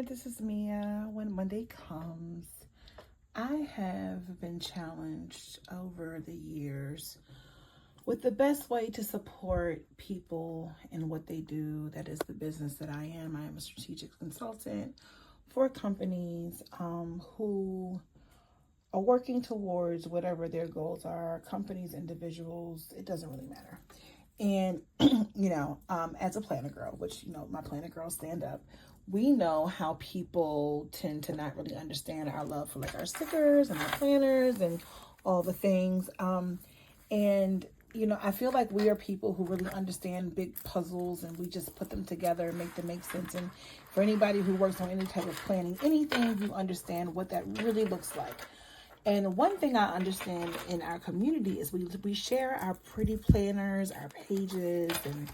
this is Mia. When Monday comes, I have been challenged over the years with the best way to support people in what they do. That is the business that I am. I am a strategic consultant for companies who are working towards whatever their goals are, companies, individuals, it doesn't really matter. And, as a planner girl, which, my planner girls stand up, we know how people tend to not really understand our love for like our stickers and our planners and all the things. I feel like we are people who really understand big puzzles and we just put them together and make them make sense. And for anybody who works on any type of planning, anything, you understand what that really looks like. And one thing I understand in our community is we share our pretty planners, our pages, and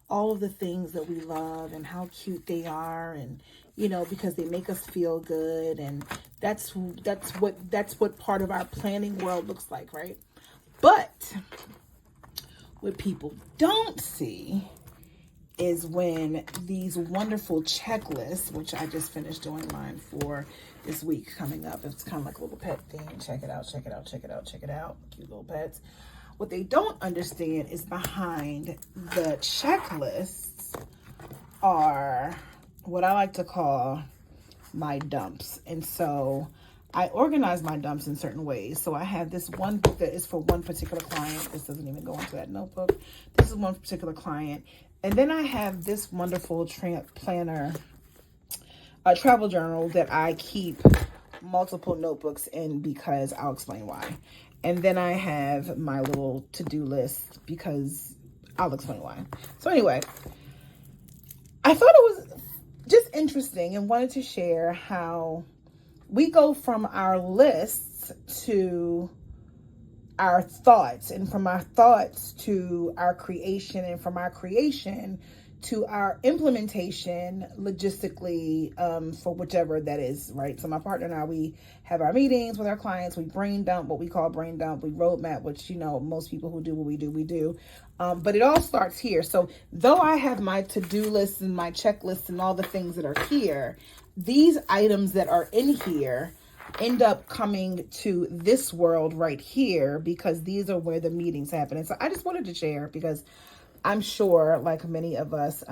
all of the things that we love and how cute they are, and because they make us feel good, and that's what part of our planning world looks like, right? But what people don't see is when these wonderful checklists, which I just finished doing mine for this week coming up. It's kind of like a little pet thing. Check it out, check it out, check it out, check it out. Cute little pets. What they don't understand is behind the checklists are what I like to call my dumps. And so I organize my dumps in certain ways. So I have this one book that is for one particular client. This doesn't even go into that notebook. This is one particular client. And then I have this wonderful planner, a travel journal that I keep multiple notebooks in because I'll explain why. And then I have my little to-do list because I'll explain why. So anyway, I thought it was just interesting and wanted to share how we go from our lists to our thoughts, and from our thoughts to our creation, and from our creation to our implementation logistically for whichever that is, right? So my partner and I, we have our meetings with our clients. We brain dump, what we call brain dump. We roadmap, which, most people who do what we do. But it all starts here. So though I have my to-do lists and my checklists and all the things that are here, these items that are in here end up coming to this world right here because these are where the meetings happen. And so I just wanted to share because I'm sure, like many of us,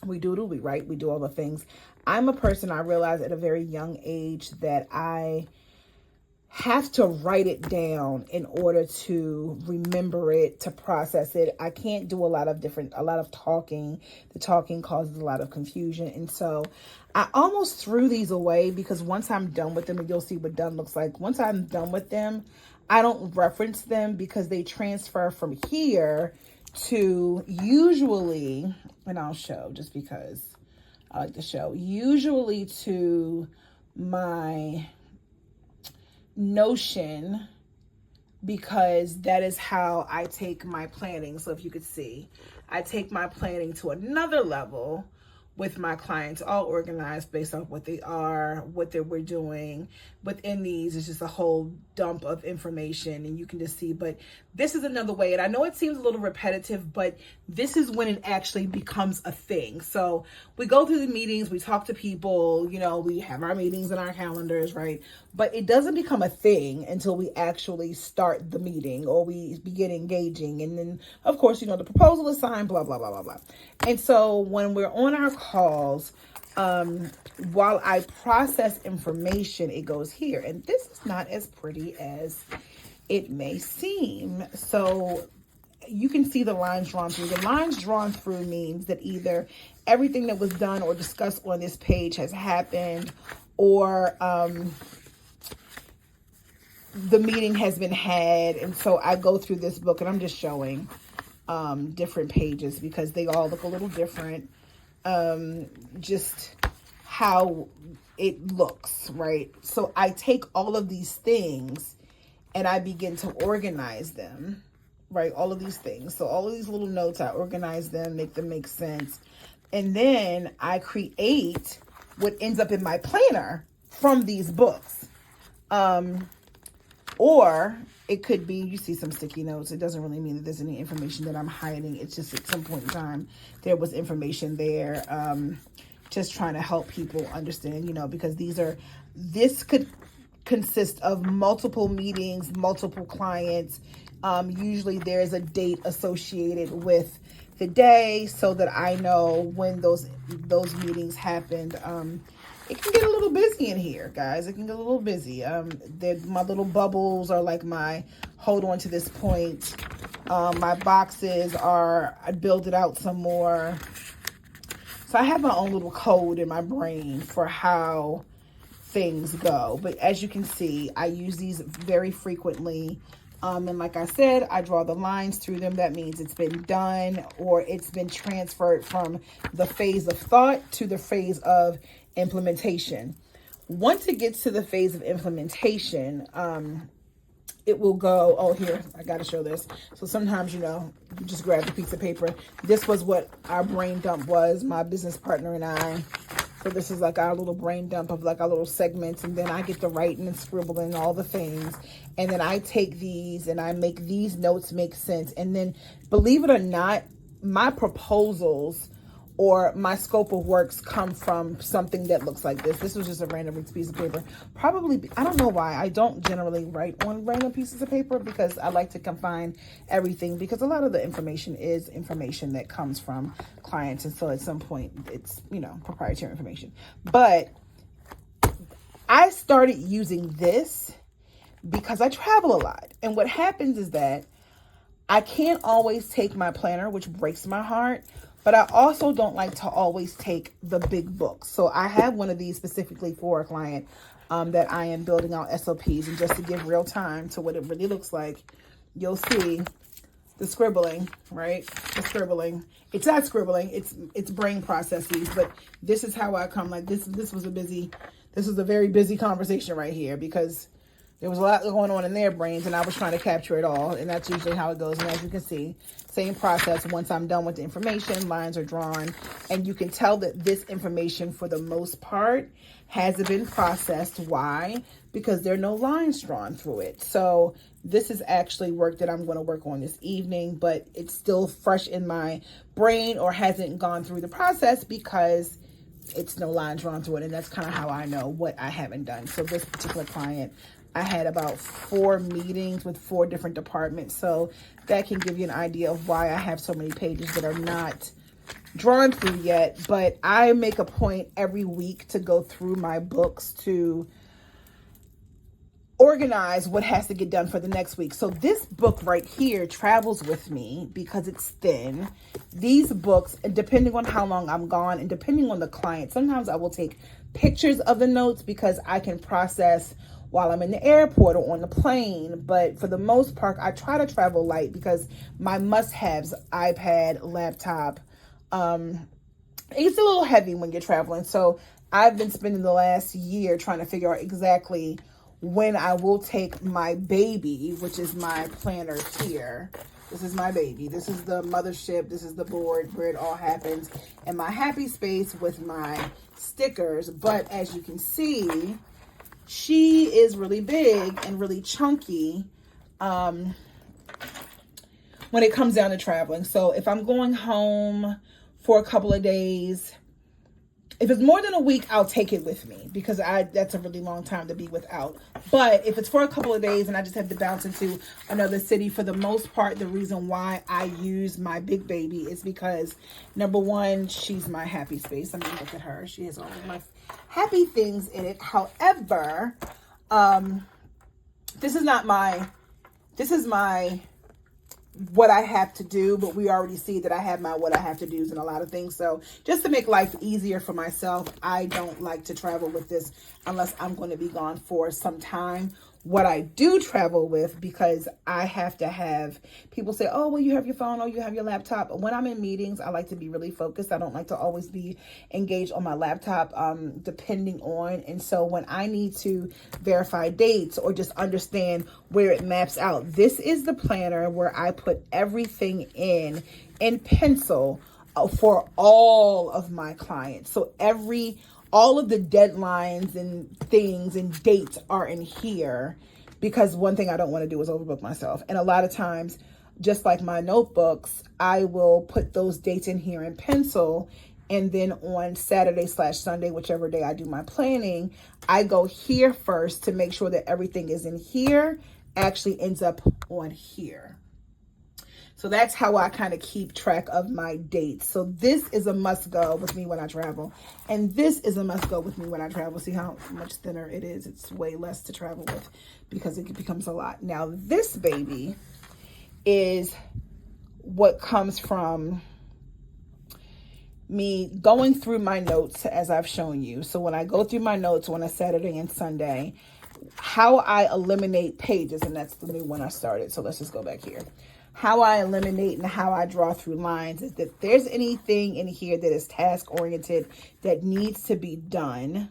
we right? We do all the things. I'm a person, I realized at a very young age that I have to write it down in order to remember it, to process it. I can't do a lot of talking. The talking causes a lot of confusion. And so I almost threw these away because once I'm done with them, and you'll see what done looks like. Once I'm done with them, I don't reference them because they transfer from here to usually, and I'll show just because I like to show, usually to my Notion, because that is how I take my planning. So if you could see, I take my planning to another level with my clients, all organized based on what they are, we're doing. Within these is just a whole dump of information, and you can just see, but this is another way. And I know it seems a little repetitive, but this is when it actually becomes a thing. So we go through the meetings, we talk to people, we have our meetings in our calendars, right? But it doesn't become a thing until we actually start the meeting or we begin engaging. And then, of course, the proposal is signed, blah, blah, blah, blah, blah. And so when we're on our calls, while I process information, it goes here. And this is not as pretty as it may seem. So you can see the lines drawn through. The lines drawn through means that either everything that was done or discussed on this page has happened, or the meeting has been had. And so I go through this book and I'm just showing different pages because they all look a little different. Just how it looks, right? So I take all of these things and I begin to organize them, right? All of these things. So all of these little notes, I organize them, make them make sense. And then I create what ends up in my planner from these books. Or it could be, you see some sticky notes. It doesn't really mean that there's any information that I'm hiding. It's just at some point in time, there was information there. just trying to help people understand, because this could consist of multiple meetings, multiple clients. Usually there's a date associated with the day so that I know when those meetings happened. It can get a little busy in here, guys. It can get a little busy. My little bubbles are like my hold on to this point. My boxes are, I build it out some more. So I have my own little code in my brain for how things go. But as you can see, I use these very frequently. And like I said, I draw the lines through them. That means it's been done or it's been transferred from the phase of thought to the phase of implementation. Once it gets to the phase of implementation, it will go, oh, here, I got to show this. So sometimes, you just grab a piece of paper. This was what our brain dump was, my business partner and I. So this is like our little brain dump of like our little segments. And then I get to writing and scribbling all the things. And then I take these and I make these notes make sense. And then, believe it or not, my proposals or my scope of works come from something that looks like this. This was just a random piece of paper. Probably, I don't know why. I don't generally write on random pieces of paper because I like to confine everything, because a lot of the information is information that comes from clients. And so at some point it's, proprietary information. But I started using this because I travel a lot. And what happens is that I can't always take my planner, which breaks my heart. But I also don't like to always take the big books. So I have one of these specifically for a client that I am building out SOPs. And just to give real time to what it really looks like, you'll see the scribbling, right? The scribbling. It's not scribbling. It's brain processes. But this is how I come. Like this was a very busy conversation right here, because there was a lot going on in their brains and I was trying to capture it all. And that's usually how it goes. And as you can see, same process. Once I'm done with the information, lines are drawn. And you can tell that this information, for the most part, hasn't been processed. Why? Because there are no lines drawn through it. So this is actually work that I'm going to work on this evening, but it's still fresh in my brain or hasn't gone through the process because it's no lines drawn through it. And that's kind of how I know what I haven't done. So this particular client, I had about 4 meetings with 4 different departments. So that can give you an idea of why I have so many pages that are not drawn through yet. But I make a point every week to go through my books to organize what has to get done for the next week. So this book right here travels with me because it's thin. These books, depending on how long I'm gone and depending on the client, sometimes I will take pictures of the notes because I can process while I'm in the airport or on the plane. But for the most part, I try to travel light because my must-haves, iPad, laptop, it's a little heavy when you're traveling. So I've been spending the last year trying to figure out exactly when I will take my baby, which is my planner here. This is my baby. This is the mothership. This is the board where it all happens. And my happy space with my stickers. But as you can see, she is really big and really chunky when it comes down to traveling. So if I'm going home for a couple of days, if it's more than a week, I'll take it with me because that's a really long time to be without. But if it's for a couple of days and I just have to bounce into another city, for the most part, the reason why I use my big baby is because, number one, she's my happy space. I mean, look at her. She has all of my happy things in it. However, this is my what I have to do, but we already see that I have my what I have to do's in a lot of things. So just to make life easier for myself, I don't like to travel with this unless I'm going to be gone for some time. What I do travel with, because I have to have people say, oh, well, you have your phone or you have your laptop. When I'm in meetings, I like to be really focused. I don't like to always be engaged on my laptop, depending on. And so when I need to verify dates or just understand where it maps out, this is the planner where I put everything in pencil for all of my clients. So all of the deadlines and things and dates are in here, because one thing I don't want to do is overbook myself. And a lot of times, just like my notebooks, I will put those dates in here in pencil And then on Saturday/Sunday, whichever day I do my planning, I go here first to make sure that everything is in here, actually ends up on here. So that's how I kind of keep track of my dates. So this is a must go with me when I travel. And this is a must go with me when I travel. See how much thinner it is? It's way less to travel with because it becomes a lot. Now this baby is what comes from me going through my notes as I've shown you. So when I go through my notes on a Saturday and Sunday, how I eliminate pages, and that's the new one I started. So let's just go back here. How I eliminate and how I draw through lines is that if there's anything in here that is task oriented that needs to be done,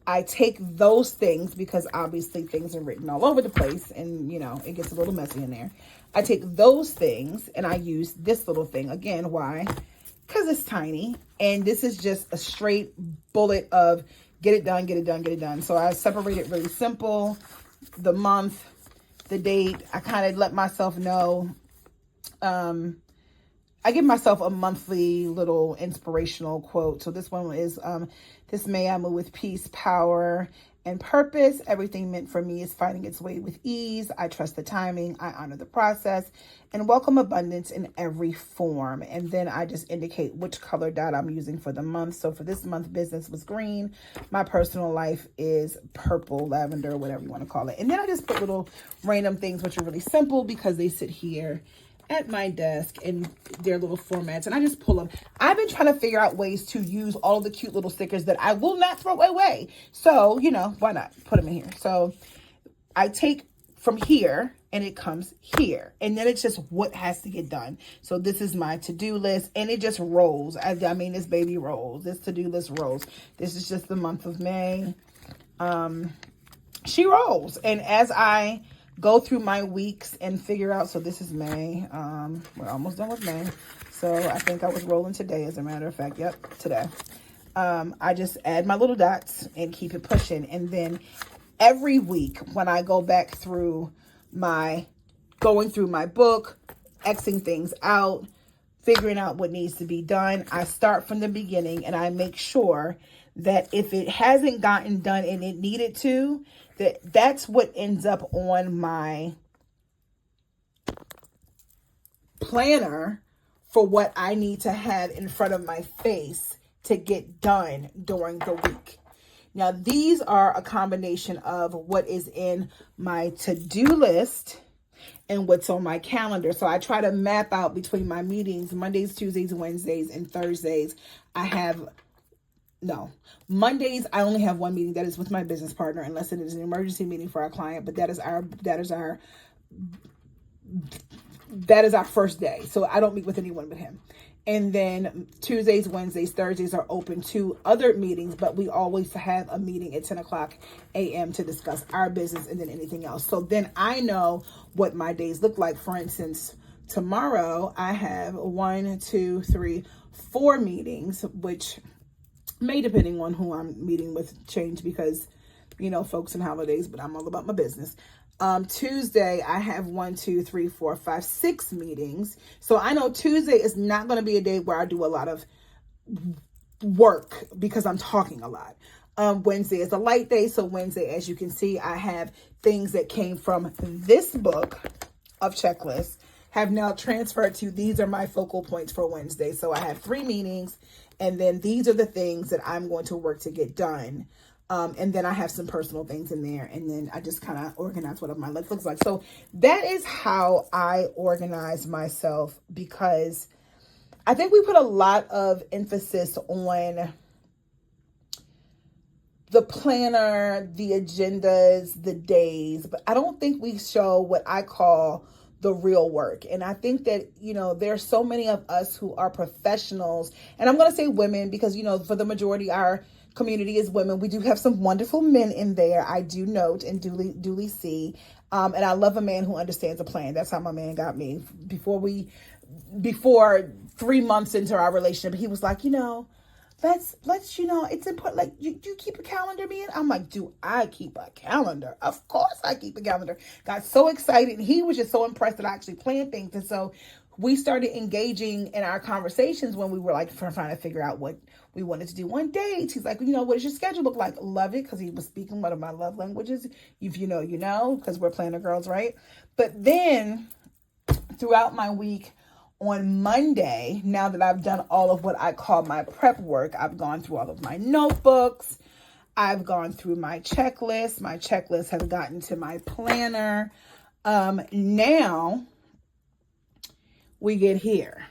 I take those things, because obviously things are written all over the place and, you know, it gets a little messy in there. I take those things and I use this little thing. Again, why? Because it's tiny. And this is just a straight bullet of get it done, get it done, get it done. So I separate it really simple. The month, the date, I kind of let myself know. I give myself a monthly little inspirational quote. So this one is, this May I move with peace, power, and purpose. Everything meant for me is finding its way with ease. I trust the timing. I honor the process and welcome abundance in every form. And then I just indicate which color dot I'm using for the month. So for this month, business was green. My personal life is purple, lavender, whatever you want to call it. And then I just put little random things, which are really simple because they sit here at my desk in their little formats, and I just pull them. I've been trying to figure out ways to use all of the cute little stickers that I will not throw away. So, you know, why not put them in here? So I take from here and it comes here, and then it's just what has to get done. So this is my to-do list, and it just rolls. I mean, this baby rolls. This to-do list rolls. This is just the month of May. She rolls. And as I go through my weeks and figure out, so this is May. We're almost done with May. So I think I was rolling today, as a matter of fact. Yep, today. I just add my little dots and keep it pushing. And then every week when I go back through going through my book, Xing things out, figuring out what needs to be done, I start from the beginning and I make sure that if it hasn't gotten done and it needed to, that's what ends up on my planner for what I need to have in front of my face to get done during the week. Now, these are a combination of what is in my to-do list and what's on my calendar. So I try to map out between my meetings, Mondays, Tuesdays, Wednesdays, and Thursdays. Mondays, I only have one meeting that is with my business partner, unless it is an emergency meeting for our client, but that is our first day. So I don't meet with anyone but him. And then Tuesdays, Wednesdays, Thursdays are open to other meetings, but we always have a meeting at 10 o'clock a.m. to discuss our business and then anything else. So then I know what my days look like. For instance, tomorrow I have 4 meetings, which may, depending on who I'm meeting with, change because, you know, folks and holidays, but I'm all about my business. Tuesday, I have 6 meetings. So I know Tuesday is not going to be a day where I do a lot of work because I'm talking a lot. Wednesday is a light day. So Wednesday, as you can see, I have things that came from this book of checklists have now transferred to, these are my focal points for Wednesday. So I have 3 meetings, and then these are the things that I'm going to work to get done. And then I have some personal things in there, and then I just kind of organize what my life looks like. So that is how I organize myself, because I think we put a lot of emphasis on the planner, the agendas, the days, but I don't think we show what I call the real work. And I think that, you know, there's so many of us who are professionals, and I'm going to say women because, you know, for the majority, our community is women. We do have some wonderful men in there, I do note and duly see. And I love a man who understands a plan. That's how my man got me. Before 3 months into our relationship, he was like, you know, let's, you know, it's important. Like, you keep a calendar, man? I'm like, do I keep a calendar? Of course I keep a calendar. Got so excited. And he was just so impressed that I actually planned things. And so we started engaging in our conversations when we were like trying to figure out what we wanted to do one date. He's like, what does your schedule look like? Love it, because he was speaking one of my love languages. If you know, because we're planner girls, right? But then throughout my week, on Monday, now that I've done all of what I call my prep work, I've gone through all of my notebooks. I've gone through my checklist. My checklist has gotten to my planner. Now we get here.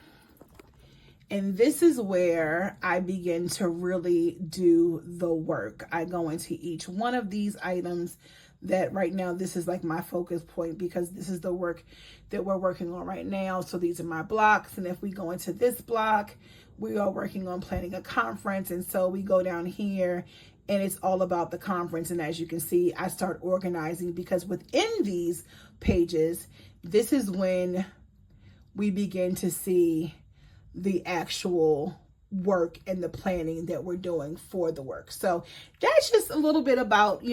And this is where I begin to really do the work. I go into each one of these items that right now, this is like my focus point, because this is the work that we're working on right now. So these are my blocks. And if we go into this block, we are working on planning a conference. And so we go down here and it's all about the conference. And as you can see, I start organizing, because within these pages, this is when we begin to see the actual work and the planning that we're doing for the work. So that's just a little bit about,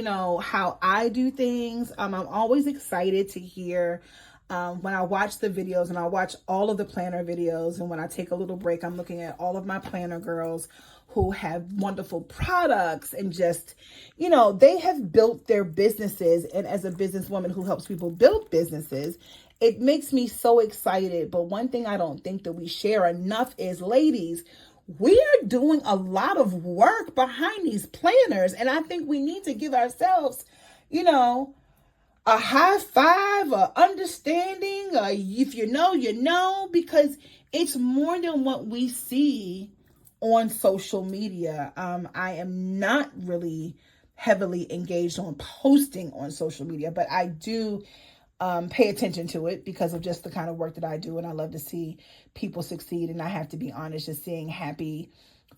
how I do things. I'm always excited to hear when I watch the videos, and I watch all of the planner videos. And when I take a little break, I'm looking at all of my planner girls who have wonderful products and just, they have built their businesses. And as a businesswoman who helps people build businesses, it makes me so excited. But one thing I don't think that we share enough is, ladies, we are doing a lot of work behind these planners. And I think we need to give ourselves, a high five, a understanding, if you know, because it's more than what we see on social media. I am not really heavily engaged on posting on social media, but I do pay attention to it because of just the kind of work that I do. And I love to see people succeed. And I have to be honest, just seeing happy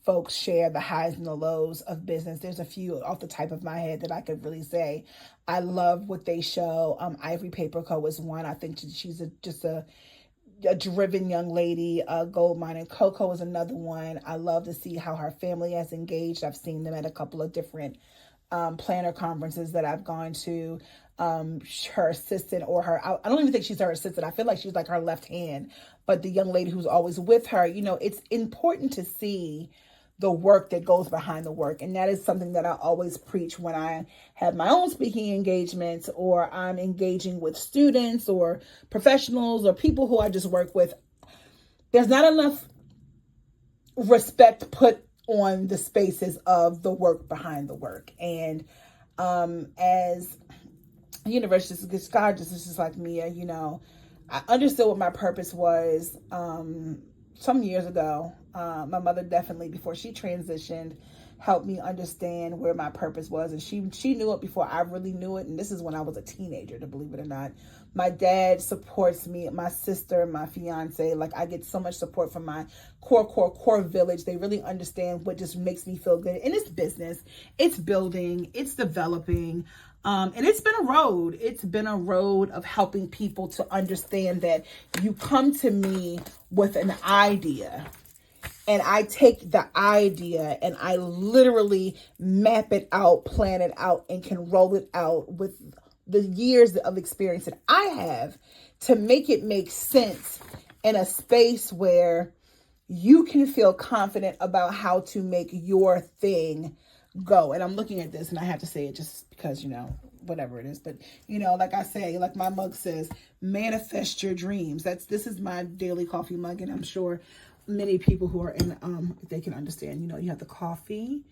folks share the highs and the lows of business. There's a few off the top of my head that I could really say I love what they show. Ivory Paper Co. is one. I think she's just a driven young lady. Gold Mine and Coco is another one. I love to see how her family has engaged. I've seen them at a couple of different planner conferences that I've gone to. Her assistant, or her, I don't even think she's her assistant. I feel like she's like her left hand, but the young lady who's always with her, it's important to see the work that goes behind the work. And that is something that I always preach when I have my own speaking engagements, or I'm engaging with students or professionals or people who I just work with. There's not enough respect put on the spaces of the work behind the work. And as University psychologist, just like Mia, I understood what my purpose was some years ago. My mother definitely, before she transitioned, helped me understand where my purpose was. And she knew it before I really knew it. And this is when I was a teenager, to believe it or not. My dad supports me, my sister, my fiance. Like, I get so much support from my core village. They really understand what just makes me feel good. And it's business, it's building, it's developing. And it's been a road. It's been a road of helping people to understand that you come to me with an idea, and I take the idea and I literally map it out, plan it out, and can roll it out with the years of experience that I have to make it make sense in a space where you can feel confident about how to make your thing go. And I'm looking at this and I have to say it just because, whatever it is. But, like I say, like my mug says, manifest your dreams. This is my daily coffee mug. And I'm sure many people who are in, they can understand, you have the coffee,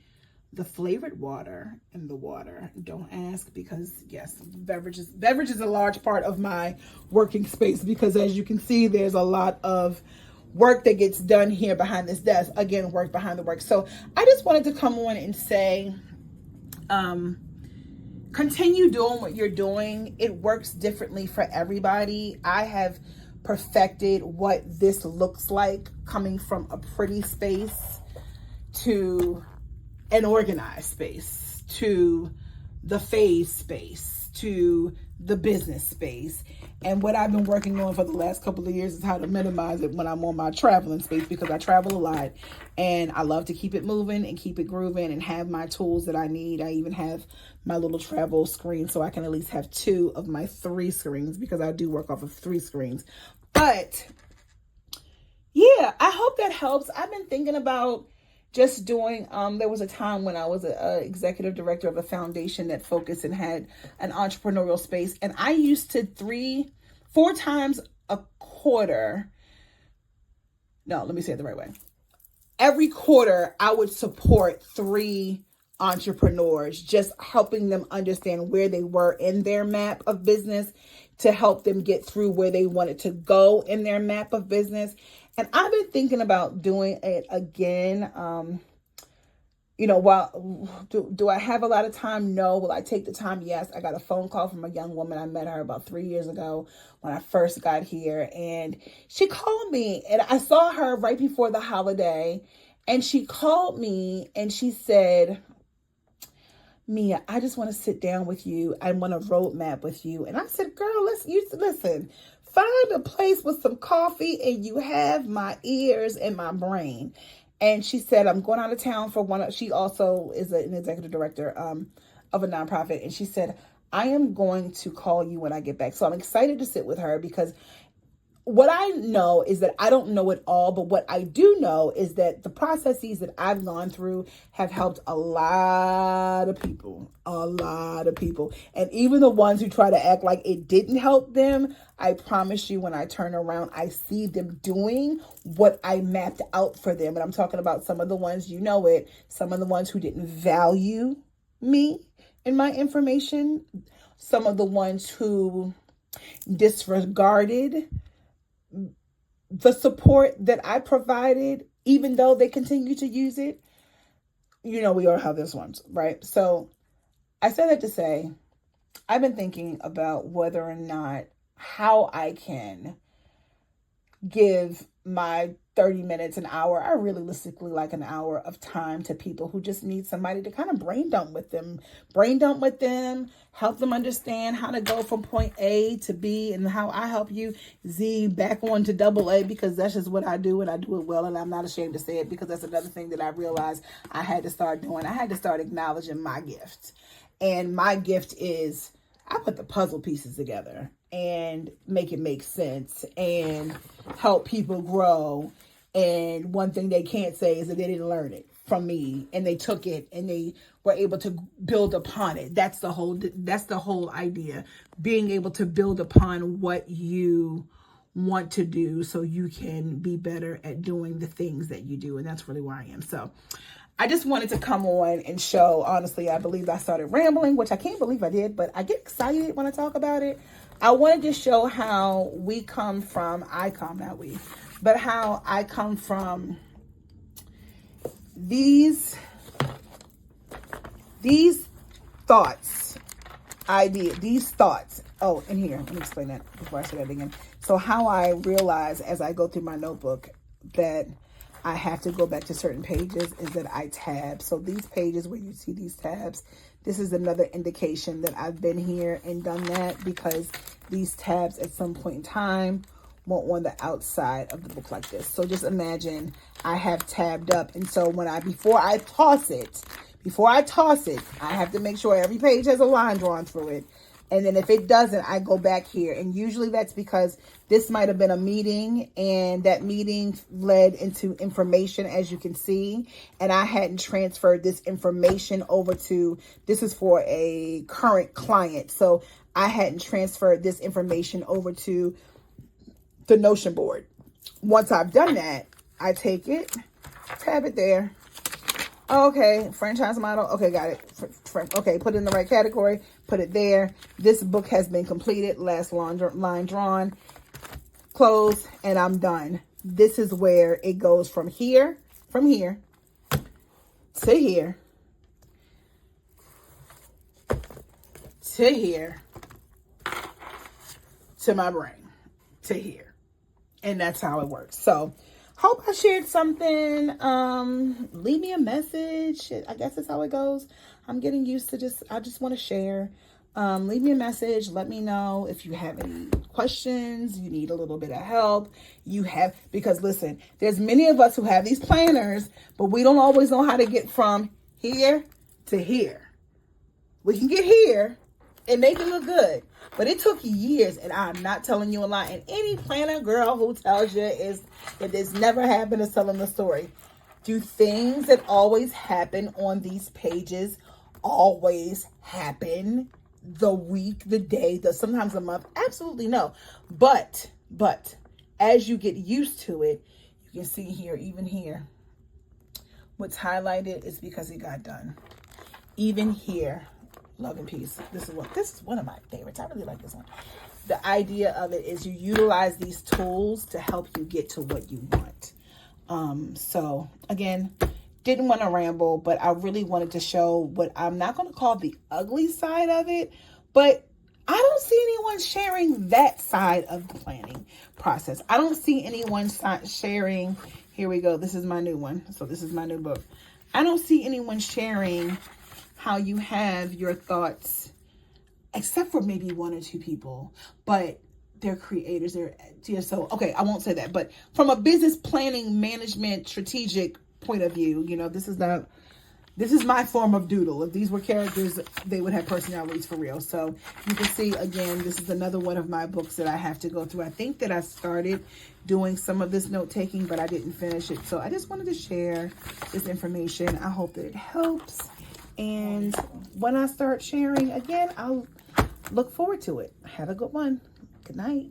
the flavored water, and the water. Don't ask, because yes, beverage is a large part of my working space, because as you can see, there's a lot of work that gets done here behind this desk. Again, work behind the work. So I just wanted to come on and say, continue doing what you're doing. It works differently for everybody. I have perfected what this looks like, coming from a pretty space to an organized space, to the phase space, to the business space. And what I've been working on for the last couple of years is how to minimize it when I'm on my traveling space, because I travel a lot and I love to keep it moving and keep it grooving and have my tools that I need. I even have my little travel screen so I can at least have 2 of my 3 screens, because I do work off of 3 screens. But yeah, I hope that helps. I've been thinking about just doing, there was a time when I was a executive director of a foundation that focused and had an entrepreneurial space. And I used to 4 times a quarter. No, let me say it the right way. Every quarter, I would support 3 entrepreneurs, just helping them understand where they were in their map of business to help them get through where they wanted to go in their map of business. And I've been thinking about doing it again. Do I have a lot of time? No. Will I take the time? Yes. I got a phone call from a young woman. I met her about 3 years ago when I first got here, and she called me, and I saw her right before the holiday, and she called me and she said, Mia, I just want to sit down with you. I want a roadmap with you. And I said, girl, listen, find a place with some coffee and you have my ears and my brain. And she said, I'm going out of town for she also is an executive director of a nonprofit. And she said, I am going to call you when I get back. So I'm excited to sit with her, because what I know is that I don't know it all, but what I do know is that the processes that I've gone through have helped a lot of people. And even the ones who try to act like it didn't help them, I promise you, when I turn around, I see them doing what I mapped out for them. And I'm talking about some of the ones, some of the ones who didn't value me and my information, some of the ones who disregarded the support that I provided, even though they continue to use it. We all have those ones, right? So I said that to say, I've been thinking about whether or not how I can give my 30 minutes, an hour, I realistically like an hour of time to people who just need somebody to kind of brain dump with them, help them understand how to go from point A to B, and how I help you Z back on to double A, because that's just what I do, and I do it well, and I'm not ashamed to say it, because that's another thing that I realized I had to start doing. I had to start acknowledging my gift. And my gift is I put the puzzle pieces together and make it make sense and help people grow. And one thing they can't say is that they didn't learn it from me, and they took it and they were able to build upon it. That's the whole idea. Being able to build upon what you want to do so you can be better at doing the things that you do. And that's really where I am. So I just wanted to come on and show, honestly, I believe I started rambling, which I can't believe I did, but I get excited when I talk about it. I wanted to show how how I come from these thoughts. Oh, and here, let me explain that before I say that again. So how I realize as I go through my notebook that I have to go back to certain pages is that I tab. So these pages where you see these tabs, this is another indication that I've been here and done that, because these tabs at some point in time were on the outside of the book like this. So just imagine I have tabbed up. And so before I toss it, I have to make sure every page has a line drawn through it. And then if it doesn't, I go back here. And usually that's because this might have been a meeting, and that meeting led into information, as you can see. And I hadn't transferred this information over this is for a current client. So I hadn't transferred this information over to the Notion board. Once I've done that, I take it, tab it there. Okay, franchise model. Okay, got it. Okay, put it in the right category. Put it there. This book has been completed. Last line drawn. Close, and I'm done. This is where it goes from here to here, to here, to my brain, to here. And that's how it works. So hope I shared something. Leave me a message. I guess that's how it goes. I'm getting used to I just want to share. Leave me a message. Let me know if you have any questions, you need a little bit of help. Because listen, there's many of us who have these planners, but we don't always know how to get from here to here. We can get here and make it look good, But it took years, and I'm not telling you a lie. And any planner girl who tells you is that this never happened is telling the story. Do things that always happen on these pages always happen the week, the day, sometimes a month? Absolutely no. But as you get used to it, you can see here, even here, what's highlighted is because it got done. Even here, love and peace. This is one of my favorites. I really like this one. The idea of it is you utilize these tools to help you get to what you want. So again, didn't want to ramble, but I really wanted to show what I'm not going to call the ugly side of it, but I don't see anyone sharing that side of the planning process. I don't see anyone sharing, here we go, this is my new one. So this is my new book. I don't see anyone sharing how you have your thoughts, except for maybe one or two people, but they're creators. So, okay, I won't say that, but from a business planning, management, strategic point of view, this is my form of doodle. If these were characters, they would have personalities for real. So you can see, again, this is another one of my books that I have to go through. I think that I started doing some of this note taking, but I didn't finish it. So I just wanted to share this information. I hope that it helps. And when I start sharing again, I'll look forward to it. Have a good one. Good night.